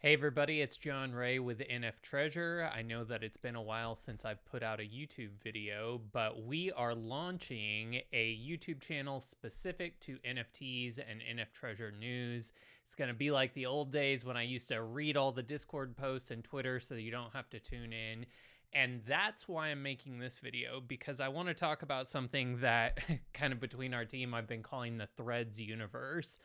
Hey everybody, it's John Ray with NF Treasure. I know that it's been a while since I've put out a YouTube video, but we are launching a YouTube channel specific to NFTs and NF Treasure news. It's going to be like the old days when I used to read all the Discord posts and Twitter so you don't have to tune in. And that's why I'm making this video, because I want to talk about something that kind of between our team I've been calling the Threads universe.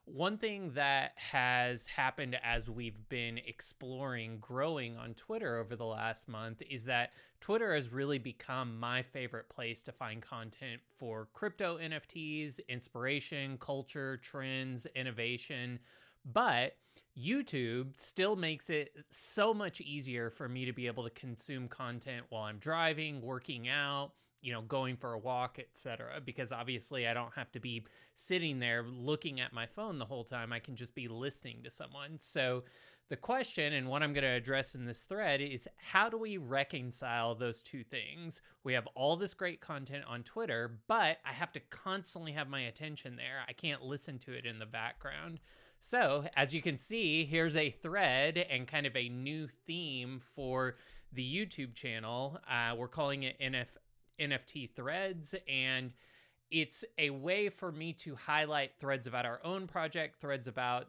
One thing that has happened as we've been exploring growing on Twitter over the last month is that Twitter has really become my favorite place to find content for crypto NFTs, inspiration, culture, trends, innovation. But YouTube still makes it so much easier for me to be able to consume content while I'm driving, working out, going for a walk, etc. Because obviously I don't have to be sitting there looking at my phone the whole time. I can just be listening to someone. So the question, and what I'm going to address in this thread, is how do we reconcile those two things? We have all this great content on Twitter, but I have to constantly have my attention there. I can't listen to it in the background. So as you can see, here's a thread and kind of a new theme for the YouTube channel. We're calling it NFT threads, and it's a way for me to highlight threads about our own project, threads about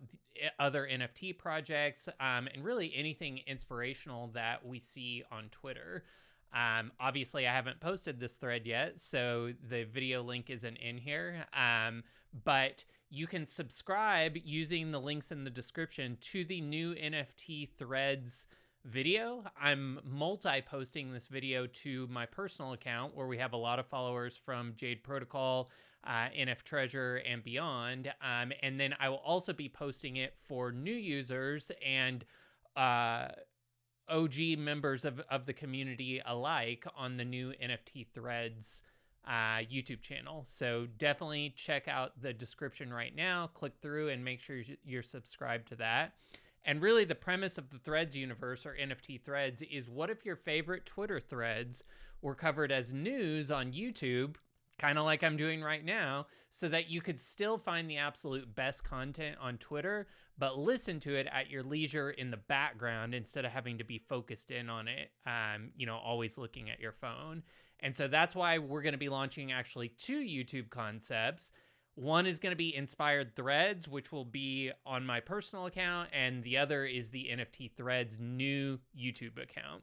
other NFT projects, and really anything inspirational that we see on Twitter. Obviously, I haven't posted this thread yet, so the video link isn't in here, but you can subscribe using the links in the description to the new NFT threads video. I'm multi-posting this video to my personal account where we have a lot of followers from Jade Protocol, NF Treasure, and beyond. And then I will also be posting it for new users and OG members of the community alike on the new NFT Threads YouTube channel. So definitely check out the description right now, click through and make sure you're subscribed to that. And really the premise of the Threads universe, or NFT Threads, is what if your favorite Twitter threads were covered as news on YouTube, kind of like I'm doing right now, so that you could still find the absolute best content on Twitter, but listen to it at your leisure in the background instead of having to be focused in on it, always looking at your phone. And so that's why we're going to be launching actually two YouTube concepts. One is going to be Inspired Threads, which will be on my personal account, and the other is the NFT Threads new YouTube account.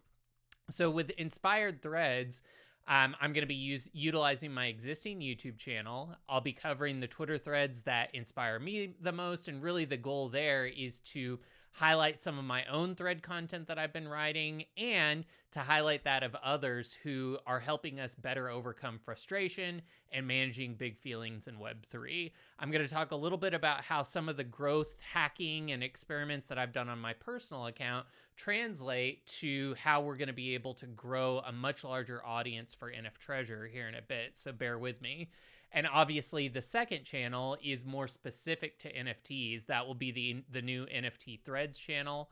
So with Inspired Threads, I'm going to be utilizing my existing YouTube channel. I'll be covering the Twitter threads that inspire me the most, and really the goal there is to highlight some of my own thread content that I've been writing and to highlight that of others who are helping us better overcome frustration and managing big feelings in Web3. I'm going to talk a little bit about how some of the growth hacking and experiments that I've done on my personal account translate to how we're going to be able to grow a much larger audience for NF Treasure here in a bit, so bear with me. And obviously the second channel is more specific to NFTs. That will be the new NFT Threads channel.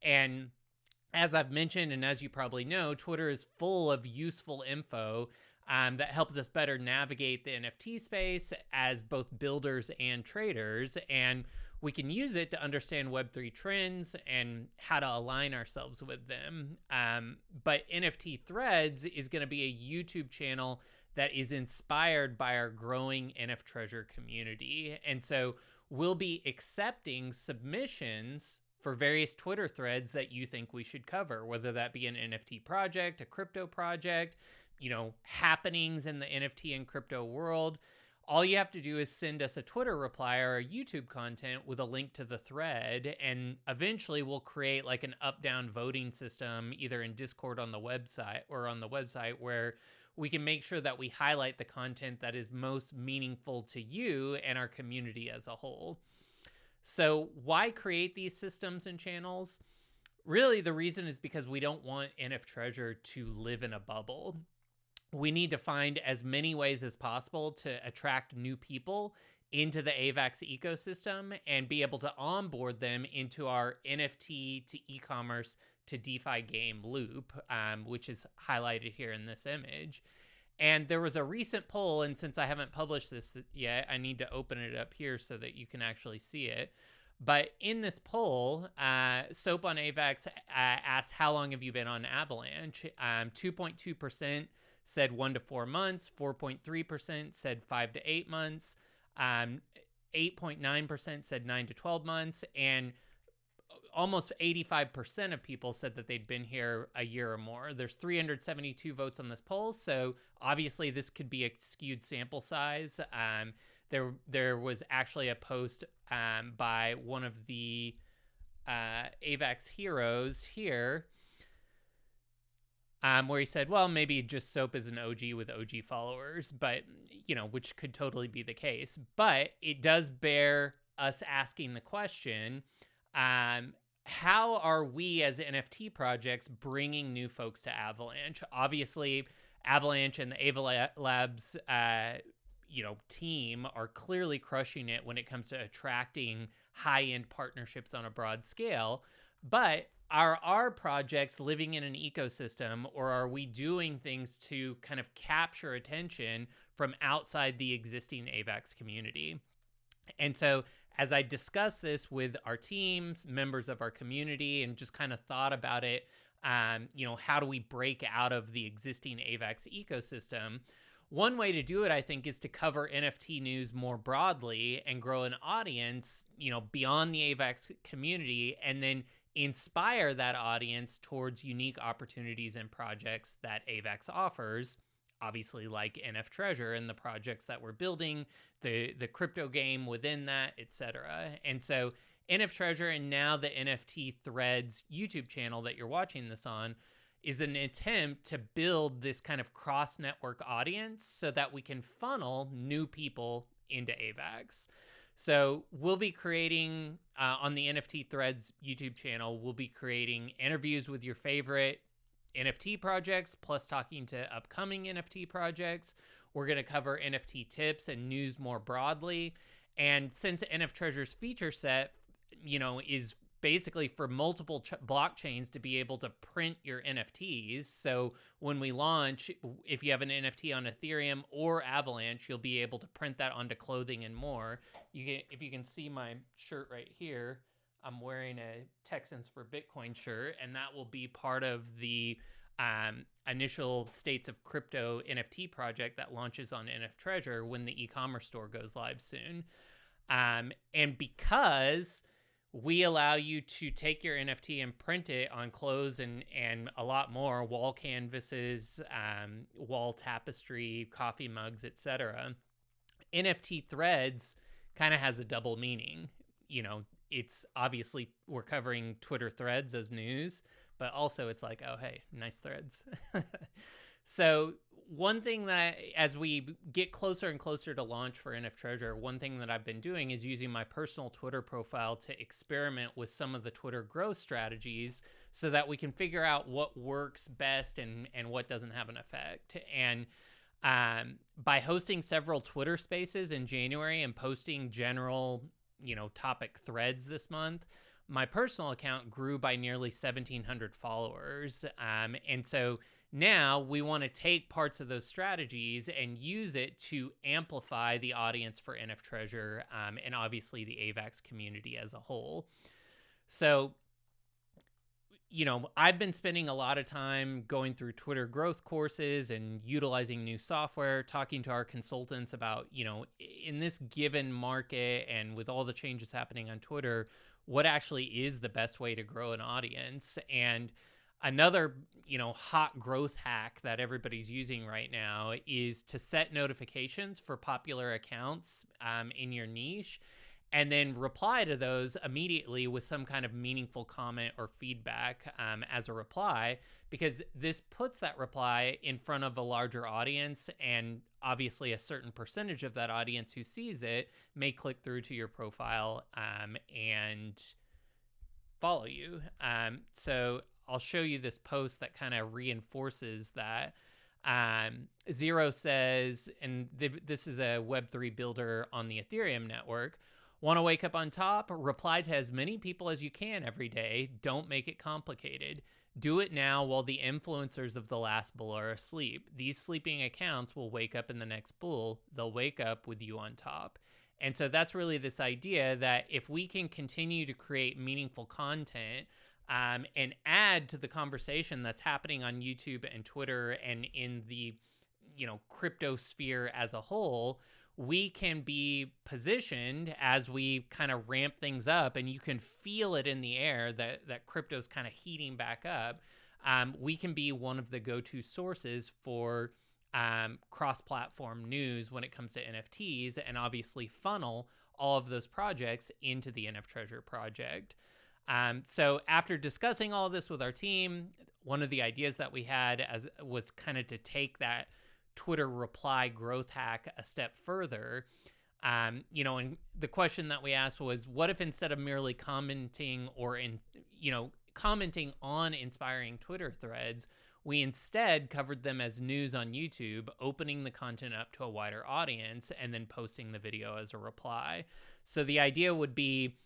And as I've mentioned, and as you probably know, Twitter is full of useful info that helps us better navigate the NFT space as both builders and traders. And we can use it to understand Web3 trends and how to align ourselves with them. But NFT Threads is going to be a YouTube channel that is inspired by our growing NF Treasure community. And so we'll be accepting submissions for various Twitter threads that you think we should cover, whether that be an NFT project, a crypto project, happenings in the NFT and crypto world. All you have to do is send us a Twitter reply or a YouTube content with a link to the thread, and eventually we'll create like an up-down voting system either in Discord on the website where we can make sure that we highlight the content that is most meaningful to you and our community as a whole. So why create these systems and channels? Really, the reason is because we don't want NF Treasure to live in a bubble. We need to find as many ways as possible to attract new people into the AVAX ecosystem and be able to onboard them into our NFT to e-commerce to DeFi game loop, which is highlighted here in this image. And there was a recent poll, and since I haven't published this yet, I need to open it up here so that you can actually see it. But in this poll, Soap on AVAX asked, how long have you been on Avalanche? 2.2% said 1 to 4 months, 4.3% said 5 to 8 months, 8.9% said 9 to 12 months, and almost 85% of people said that they'd been here a year or more. There's 372 votes on this poll, so obviously this could be a skewed sample size. There was actually a post by one of the AVAX heroes here where he said, well, maybe just Soap is an OG with OG followers, but, which could totally be the case. But it does bear us asking the question, how are we as NFT projects bringing new folks to Avalanche? Obviously, Avalanche and the Ava Labs team are clearly crushing it when it comes to attracting high-end partnerships on a broad scale. But are our projects living in an ecosystem, or are we doing things to kind of capture attention from outside the existing AVAX community? And so as I discuss this with our teams, members of our community, and just kind of thought about it, how do we break out of the existing AVAX ecosystem? One way to do it, I think, is to cover NFT news more broadly and grow an audience, beyond the AVAX community, and then inspire that audience towards unique opportunities and projects that AVAX offers. Obviously, like NF Treasure and the projects that we're building, the crypto game within that, etc. And so NF Treasure and now the NFT Threads YouTube channel that you're watching this on is an attempt to build this kind of cross-network audience so that we can funnel new people into AVAX. So we'll be creating, on the NFT Threads YouTube channel, we'll be creating interviews with your favorite NFT projects, plus talking to upcoming NFT projects. We're going to cover NFT tips and news more broadly. And since NF Treasure's feature set, is basically for multiple blockchains to be able to print your NFTs. So when we launch, if you have an NFT on Ethereum or Avalanche, you'll be able to print that onto clothing and more. If you can see my shirt right here, I'm wearing a Texans for Bitcoin shirt, and that will be part of the initial States of Crypto NFT project that launches on NF Treasure when the e-commerce store goes live soon. And because we allow you to take your NFT and print it on clothes and a lot more, wall canvases, wall tapestry, coffee mugs, etc. NFT Threads kind of has a double meaning. It's obviously we're covering Twitter threads as news, but also it's like, oh, hey, nice threads. So one thing that, as we get closer and closer to launch for NF Treasure, one thing that I've been doing is using my personal Twitter profile to experiment with some of the Twitter growth strategies so that we can figure out what works best and what doesn't have an effect. And by hosting several Twitter spaces in January and posting general, topic threads this month, my personal account grew by nearly 1,700 followers. And so now we want to take parts of those strategies and use it to amplify the audience for NF Treasure, and obviously the AVAX community as a whole. So, I've been spending a lot of time going through Twitter growth courses and utilizing new software, talking to our consultants about, in this given market and with all the changes happening on Twitter, what actually is the best way to grow an audience. And another, hot growth hack that everybody's using right now is to set notifications for popular accounts in your niche, and then reply to those immediately with some kind of meaningful comment or feedback as a reply, because this puts that reply in front of a larger audience, and obviously a certain percentage of that audience who sees it may click through to your profile and follow you. So I'll show you this post that kind of reinforces that. Zero says, and this is a Web3 builder on the Ethereum network, want to wake up on top? Reply to as many people as you can every day. Don't make it complicated. Do it now while the influencers of the last bull are asleep. These sleeping accounts will wake up in the next bull. They'll wake up with you on top. And so that's really this idea that if we can continue to create meaningful content, and add to the conversation that's happening on YouTube and Twitter and in the crypto sphere as a whole, we can be positioned as we kind of ramp things up, and you can feel it in the air that crypto's kind of heating back up. We can be one of the go-to sources for cross-platform news when it comes to NFTs, and obviously funnel all of those projects into the NF Treasure project. So after discussing all of this with our team, one of the ideas that we had was kind of to take that Twitter reply growth hack a step further. And the question that we asked was, what if instead of merely commenting commenting on inspiring Twitter threads, we instead covered them as news on YouTube, opening the content up to a wider audience and then posting the video as a reply. So the idea would be,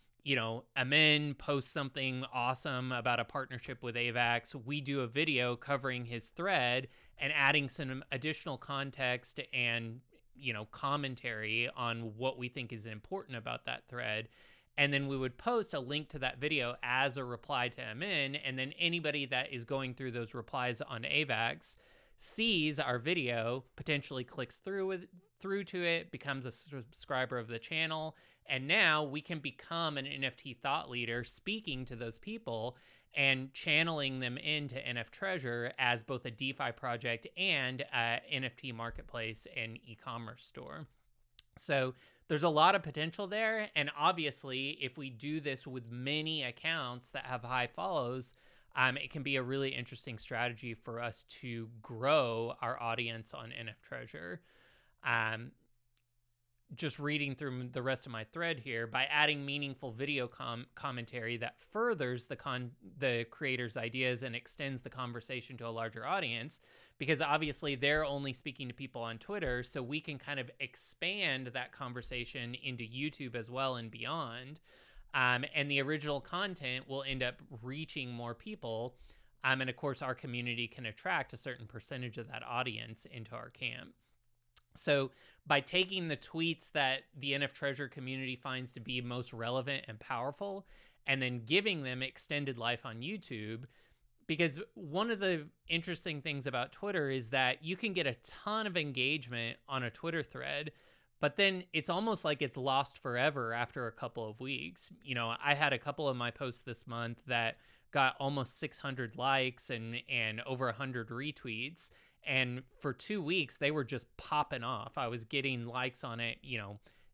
Amin posts something awesome about a partnership with AVAX. We do a video covering his thread and adding some additional context and, commentary on what we think is important about that thread. And then we would post a link to that video as a reply to Amin. And then anybody that is going through those replies on AVAX sees our video, potentially clicks through to it, becomes a subscriber of the channel. And now we can become an NFT thought leader, speaking to those people and channeling them into NF Treasure as both a DeFi project and a NFT marketplace and e-commerce store. So there's a lot of potential there. And obviously, if we do this with many accounts that have high follows, it can be a really interesting strategy for us to grow our audience on NF Treasure. Just reading through the rest of my thread here, by adding meaningful video commentary that furthers the creator's ideas and extends the conversation to a larger audience, because obviously they're only speaking to people on Twitter, so we can kind of expand that conversation into YouTube as well and beyond. And the original content will end up reaching more people. And of course, our community can attract a certain percentage of that audience into our camp. So by taking the tweets that the NF Treasure community finds to be most relevant and powerful, and then giving them extended life on YouTube, because one of the interesting things about Twitter is that you can get a ton of engagement on a Twitter thread, but then it's almost like it's lost forever after a couple of weeks. I had a couple of my posts this month that got almost 600 likes and over 100 retweets. And for 2 weeks, they were just popping off. I was getting likes on it,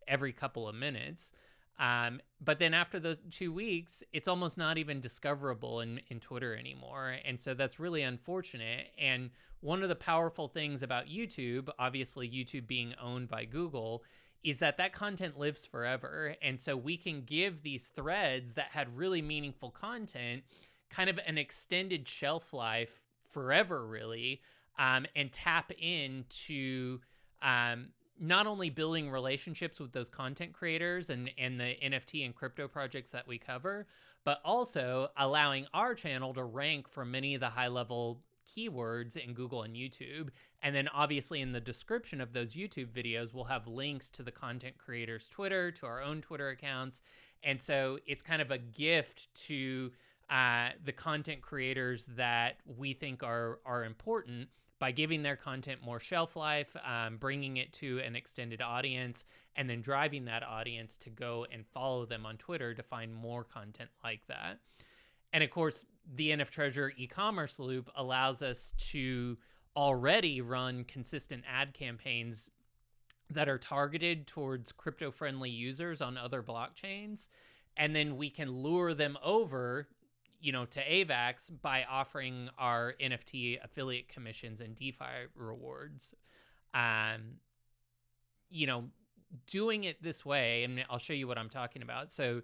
every couple of minutes. But then after those 2 weeks, it's almost not even discoverable in Twitter anymore. And so that's really unfortunate. And one of the powerful things about YouTube, obviously YouTube being owned by Google, is that content lives forever. And so we can give these threads that had really meaningful content kind of an extended shelf life forever, really. And tap into not only building relationships with those content creators and the NFT and crypto projects that we cover, but also allowing our channel to rank for many of the high-level keywords in Google and YouTube. And then obviously in the description of those YouTube videos, we'll have links to the content creators' Twitter, to our own Twitter accounts. And so it's kind of a gift to the content creators that we think are important, by giving their content more shelf life, bringing it to an extended audience, and then driving that audience to go and follow them on Twitter to find more content like that. And of course, the NF Treasure e-commerce loop allows us to already run consistent ad campaigns that are targeted towards crypto-friendly users on other blockchains. And then we can lure them over to AVAX by offering our NFT affiliate commissions and DeFi rewards. Doing it this way, and I'll show you what I'm talking about. So,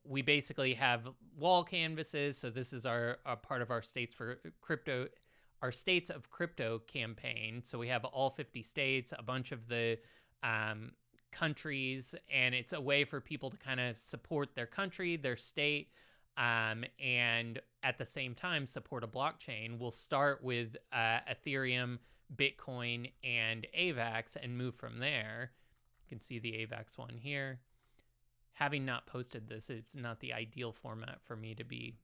we basically have wall canvases. So this is a part of our States of Crypto campaign. So we have all 50 states, a bunch of the countries, and it's a way for people to kind of support their country, their state, and at the same time support a blockchain. We'll start with Ethereum, Bitcoin, and AVAX and move from there. You can see the AVAX one here. Having not posted this, it's not the ideal format for me to be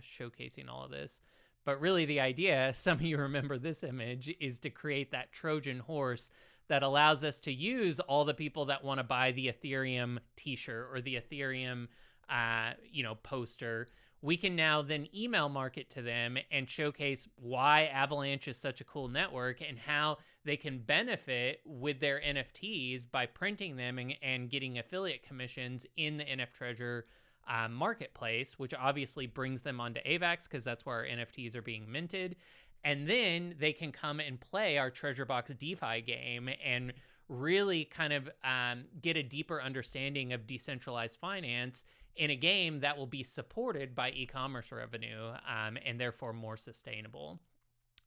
showcasing all of this. But really the idea, some of you remember this image, is to create that Trojan horse that allows us to use all the people that want to buy the Ethereum t-shirt or the Ethereum, poster. We can now then email market to them and showcase why Avalanche is such a cool network and how they can benefit with their NFTs by printing them and getting affiliate commissions in the NF Treasure marketplace, which obviously brings them onto AVAX because that's where our NFTs are being minted. And then they can come and play our Treasure Box DeFi game and really kind of get a deeper understanding of decentralized finance in a game that will be supported by e-commerce revenue and therefore more sustainable.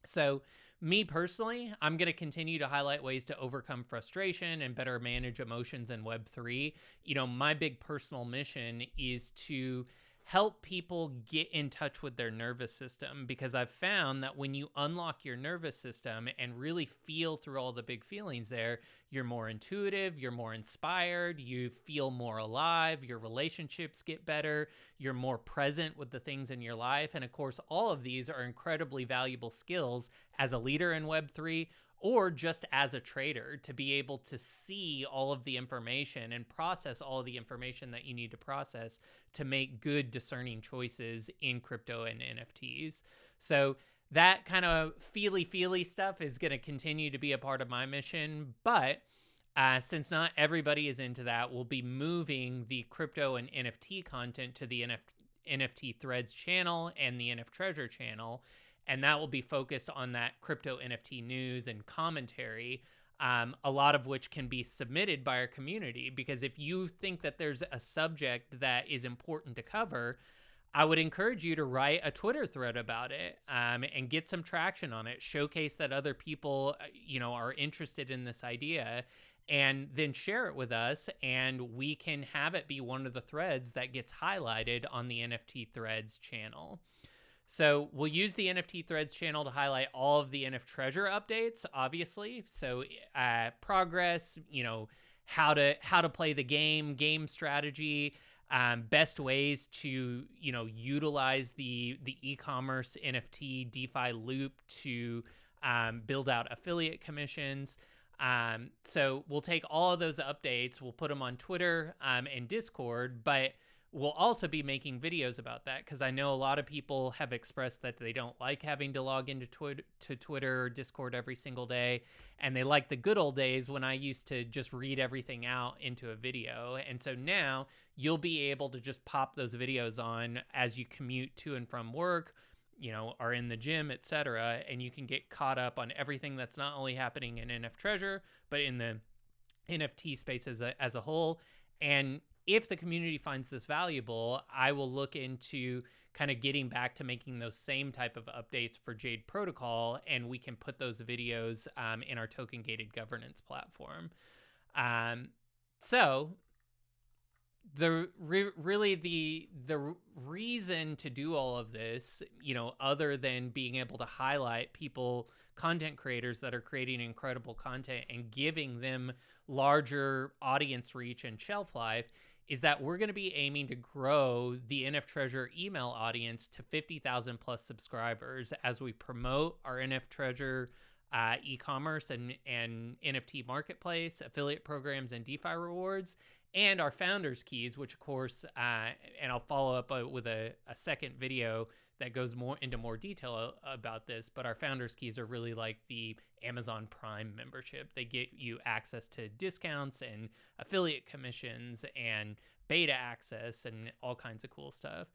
So me personally, I'm going to continue to highlight ways to overcome frustration and better manage emotions in Web3. My big personal mission is to help people get in touch with their nervous system, because I've found that when you unlock your nervous system and really feel through all the big feelings there, you're more intuitive, you're more inspired, you feel more alive, your relationships get better, you're more present with the things in your life. And of course, all of these are incredibly valuable skills as a leader in Web3 or just as a trader, to be able to see all of the information and process all of the information that you need to process to make good discerning choices in crypto and NFTs. So that kind of feely stuff is going to continue to be a part of my mission. But since not everybody is into that, we'll be moving the crypto and NFT content to the NFT Threads channel and the NF Treasure channel. And that will be focused on that crypto NFT news and commentary, a lot of which can be submitted by our community. Because if you think that there's a subject that is important to cover, I would encourage you to write a Twitter thread about it and get some traction on it. Showcase that other people, are interested in this idea, and then share it with us, and we can have it be one of the threads that gets highlighted on the NFT Threads channel. So we'll use the NFT Threads channel to highlight all of the NF Treasure updates, obviously. So progress, how to play the game strategy, best ways to, utilize the e-commerce NFT DeFi loop to build out affiliate commissions. So we'll take all of those updates, we'll put them on Twitter and Discord, but we'll also be making videos about that, because I know a lot of people have expressed that they don't like having to log into Twitter or Discord every single day, and they like the good old days when I used to just read everything out into a video. And so now you'll be able to just pop those videos on as you commute to and from work, are in the gym, etc., and you can get caught up on everything that's not only happening in NF Treasure, but in the NFT space as a whole. And if the community finds this valuable, I will look into kind of getting back to making those same type of updates for Jade Protocol, and we can put those videos in our token gated governance platform. So the reason to do all of this, other than being able to highlight content creators that are creating incredible content and giving them larger audience reach and shelf life, is that we're going to be aiming to grow the NF Treasure email audience to 50,000 plus subscribers as we promote our NF Treasure e-commerce and NFT marketplace, affiliate programs, and DeFi rewards, and our founders keys, which of course, and I'll follow up with a second video that goes into more detail about this, but our founders keys are really like the Amazon Prime membership. They get you access to discounts and affiliate commissions and beta access and all kinds of cool stuff.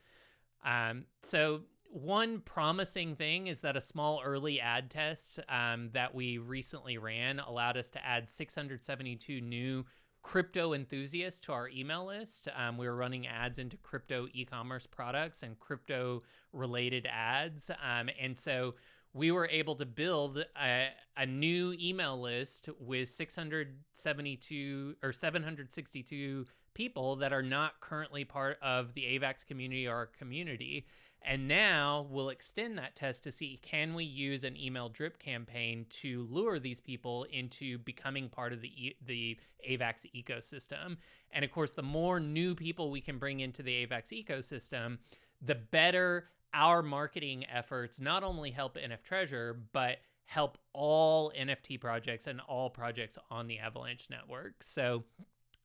So one promising thing is that a small early ad test that we recently ran allowed us to add 672 new crypto enthusiasts to our email list. We were running ads into crypto e-commerce products and crypto related ads. And so we were able to build a new email list with 762 people that are not currently part of the AVAX community or our community. And now we'll extend that test to see, can we use an email drip campaign to lure these people into becoming part of the AVAX ecosystem? And of course, the more new people we can bring into the AVAX ecosystem, the better our marketing efforts not only help NF Treasure, but help all NFT projects and all projects on the Avalanche network. So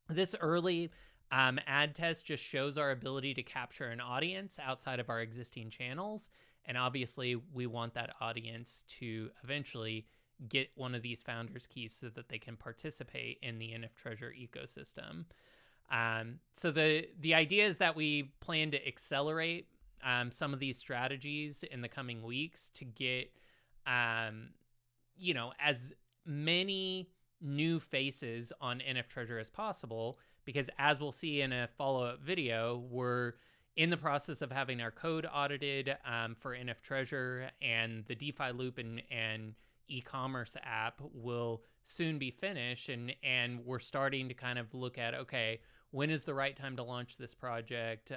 this early ad test just shows our ability to capture an audience outside of our existing channels. And obviously, we want that audience to eventually get one of these founders' keys so that they can participate in the NF Treasure ecosystem. So the idea is that we plan to accelerate some of these strategies in the coming weeks to get, as many new faces on NF Treasure as possible, because as we'll see in a follow-up video, we're in the process of having our code audited for NF Treasure, and the DeFi Loop and e-commerce app will soon be finished, and we're starting to kind of look at, okay, when is the right time to launch this project,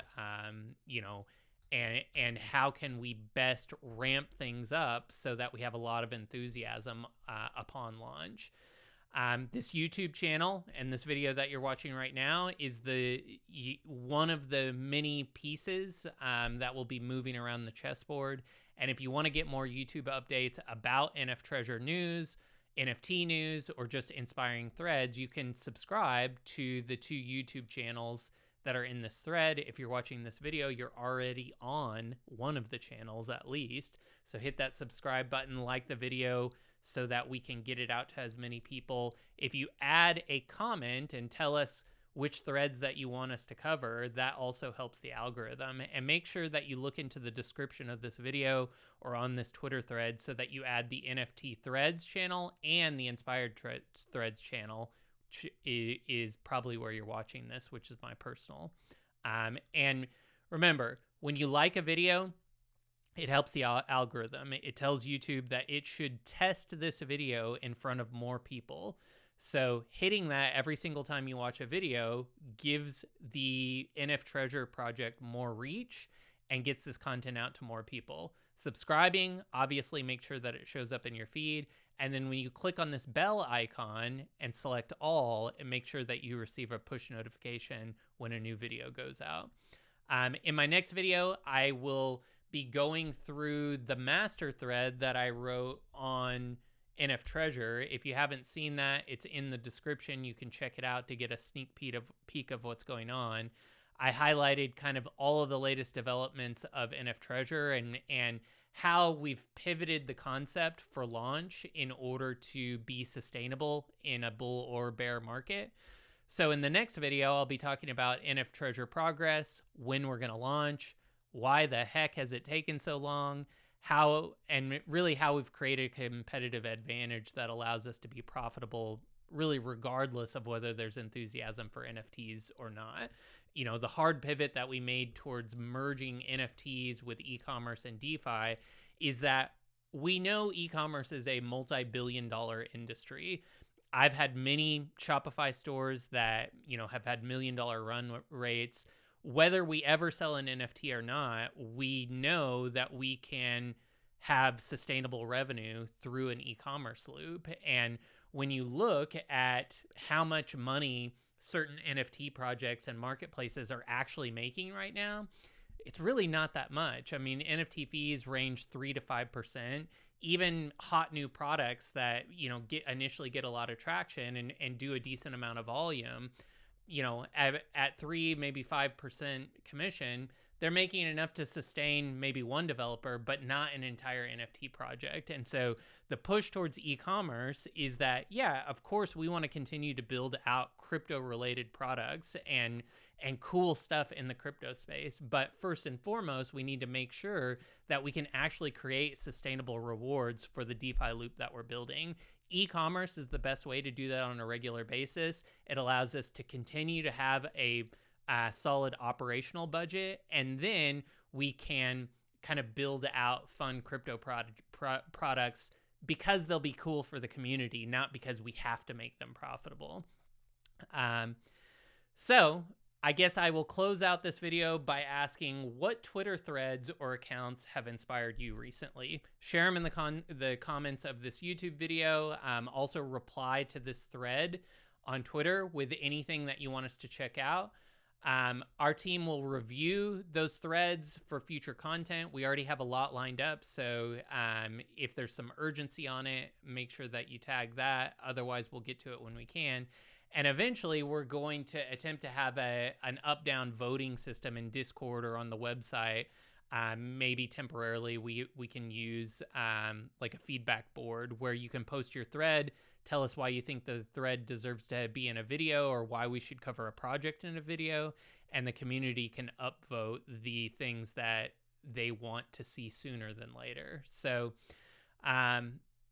and how can we best ramp things up so that we have a lot of enthusiasm upon launch. This YouTube channel and this video that you're watching right now is one of the many pieces that will be moving around the chessboard. And if you want to get more YouTube updates about NF Treasure news, NFT news, or just inspiring threads, you can subscribe to the 2 YouTube channels that are in this thread. If you're watching this video, you're already on one of the channels at least. So hit that subscribe button, like the video, so that we can get it out to as many people. If you add a comment and tell us which threads that you want us to cover, that also helps the algorithm. And make sure that you look into the description of this video or on this Twitter thread so that you add the NFT Threads channel and the Inspired Threads channel, which is probably where you're watching this, which is my personal. And remember, when you like a video, it helps the algorithm. It tells YouTube that it should test this video in front of more people. So hitting that every single time you watch a video gives the NF Treasure project more reach and gets this content out to more people. Subscribing, obviously make sure that it shows up in your feed. And then when you click on this bell icon and select all, and make sure that you receive a push notification when a new video goes out. In my next video, I will be going through the master thread that I wrote on NF Treasure. If you haven't seen that, it's in the description. You can check it out to get a sneak peek of what's going on. I highlighted kind of all of the latest developments of NF Treasure and how we've pivoted the concept for launch in order to be sustainable in a bull or bear market. So in the next video, I'll be talking about NF Treasure progress, when we're going to launch, why the heck has it taken so long, how we've created a competitive advantage that allows us to be profitable really regardless of whether there's enthusiasm for NFTs or not. You know, the hard pivot that we made towards merging NFTs with e-commerce and DeFi is that we know e-commerce is a multi-billion-dollar industry. I've had many Shopify stores that, have had million-dollar run rates. Whether we ever sell an NFT or not, we know that we can have sustainable revenue through an e-commerce loop. And when you look at how much money certain NFT projects and marketplaces are actually making right now, it's really not that much. I mean, NFT fees range 3 to 5%. Even hot new products that, initially get a lot of traction and do a decent amount of volume, at 3, maybe 5% commission, they're making enough to sustain maybe one developer, but not an entire NFT project. And so the push towards e-commerce is that, yeah, of course, we want to continue to build out crypto-related products and cool stuff in the crypto space. But first and foremost, we need to make sure that we can actually create sustainable rewards for the DeFi loop that we're building. E-commerce is the best way to do that on a regular basis. It allows us to continue to have a solid operational budget, and then we can kind of build out fun crypto products because they'll be cool for the community, not because we have to make them profitable. So I guess I will close out this video by asking what Twitter threads or accounts have inspired you recently. Share them in the comments of this YouTube video. Also reply to this thread on Twitter with anything that you want us to check out. Our team will review those threads for future content. We already have a lot lined up, so if there's some urgency on it, make sure that you tag that. Otherwise, we'll get to it when we can. And eventually, we're going to attempt to have an up-down voting system in Discord or on the website. Maybe temporarily, we can use like a feedback board where you can post your thread, tell us why you think the thread deserves to be in a video or why we should cover a project in a video, and the community can upvote the things that they want to see sooner than later. So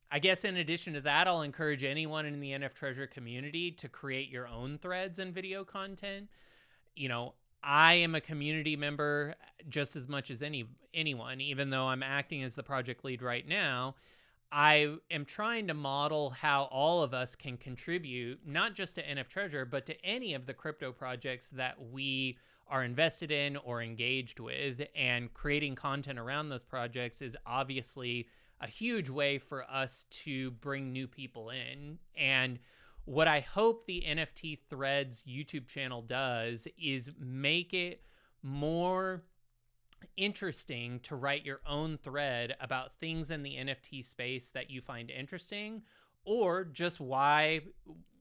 I guess in addition to that, I'll encourage anyone in the NF Treasure community to create your own threads and video content. You know, I am a community member just as much as anyone, even though I'm acting as the project lead right now. I am trying to model how all of us can contribute, not just to NF Treasure, but to any of the crypto projects that we are invested in or engaged with. And creating content around those projects is obviously a huge way for us to bring new people in. And what I hope the NFT Threads YouTube channel does is make it more interesting to write your own thread about things in the NFT space that you find interesting, or just why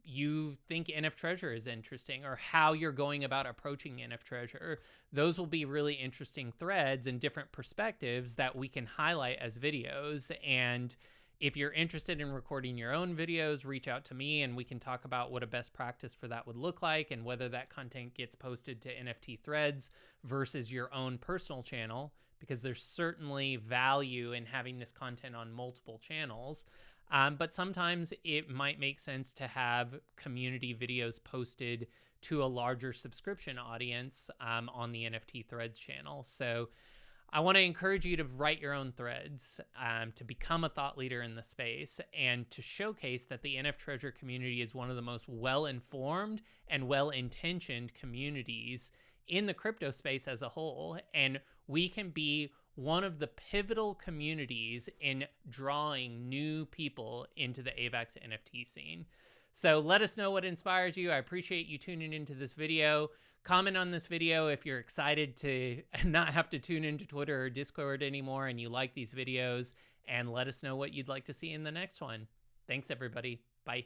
you think NF Treasure is interesting, or how you're going about approaching NF Treasure. Those will be really interesting threads and different perspectives that we can highlight as videos. And if you're interested in recording your own videos, reach out to me and we can talk about what a best practice for that would look like and whether that content gets posted to NFT Threads versus your own personal channel, because there's certainly value in having this content on multiple channels. But sometimes it might make sense to have community videos posted to a larger subscription audience on the NFT Threads channel. So I want to encourage you to write your own threads, to become a thought leader in the space, and to showcase that the NF Treasure community is one of the most well-informed and well-intentioned communities in the crypto space as a whole. And we can be one of the pivotal communities in drawing new people into the AVAX NFT scene. So let us know what inspires you. I appreciate you tuning into this video. Comment on this video if you're excited to not have to tune into Twitter or Discord anymore and you like these videos, and let us know what you'd like to see in the next one. Thanks, everybody. Bye.